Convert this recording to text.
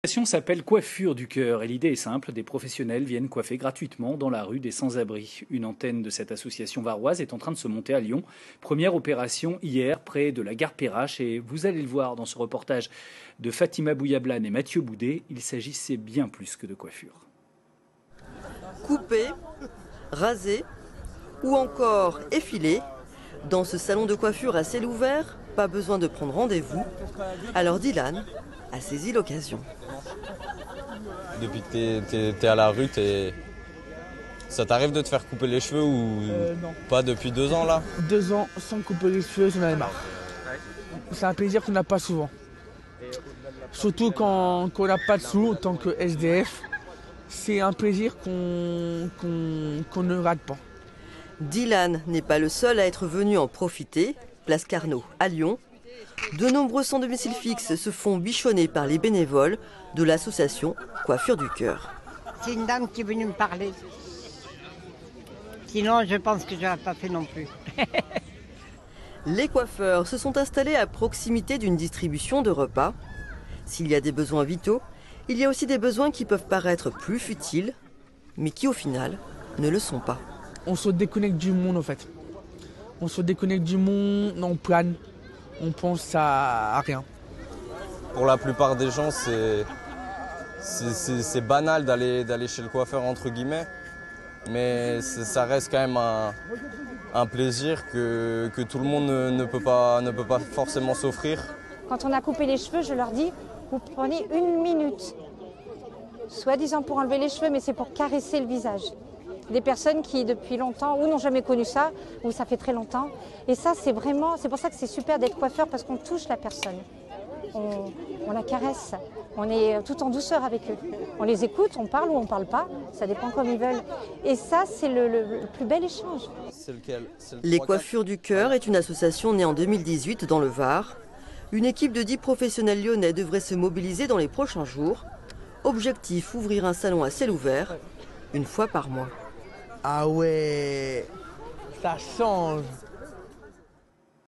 L'association s'appelle Coiffure du Cœur et l'idée est simple, des professionnels viennent coiffer gratuitement dans la rue des sans-abri. Une antenne de cette association varoise est en train de se monter à Lyon. Première opération hier près de la gare Perrache et vous allez le voir dans ce reportage de Fatima Bouyablan et Mathieu Boudet, il s'agissait bien plus que de coiffure. Couper, raser ou encore effiler, dans ce salon de coiffure à ciel ouvert, pas besoin de prendre rendez-vous. Alors Dylan a saisi l'occasion. Depuis que t'es à la rue, ça t'arrive de te faire couper les cheveux ou Non. pas depuis 2 ans là? 2 ans sans couper les cheveux, j'en avais marre. C'est un plaisir qu'on n'a pas souvent. Surtout quand on n'a pas de sous en tant que SDF. C'est un plaisir qu'on ne rate pas. Dylan n'est pas le seul à être venu en profiter. Place Carnot à Lyon. De nombreux sans domicile fixe se font bichonner par les bénévoles de l'association Coiffure du Cœur. C'est une dame qui est venue me parler. Sinon, je pense que je n'aurais pas fait non plus. Les coiffeurs se sont installés à proximité d'une distribution de repas. S'il y a des besoins vitaux, il y a aussi des besoins qui peuvent paraître plus futiles, mais qui au final ne le sont pas. On se déconnecte du monde en fait. On se déconnecte du monde, on plane, on pense à rien. Pour la plupart des gens, c'est banal d'aller chez le coiffeur entre guillemets, mais ça reste quand même un plaisir que tout le monde ne peut pas forcément s'offrir. Quand on a coupé les cheveux, je leur dis, vous prenez 1 minute, soi-disant pour enlever les cheveux, mais c'est pour caresser le visage. Des personnes qui depuis longtemps ou n'ont jamais connu ça, ou ça fait très longtemps. Et ça, c'est pour ça que c'est super d'être coiffeur, parce qu'on touche la personne. On la caresse, on est tout en douceur avec eux. On les écoute, on parle ou on parle pas, ça dépend comme ils veulent. Et ça, c'est le plus bel échange. Les Coiffures du Cœur est une association née en 2018 dans le Var. Une équipe de 10 professionnels lyonnais devrait se mobiliser dans les prochains jours. Objectif, ouvrir un salon à ciel ouvert, 1 fois par mois. Ah ouais, ça change.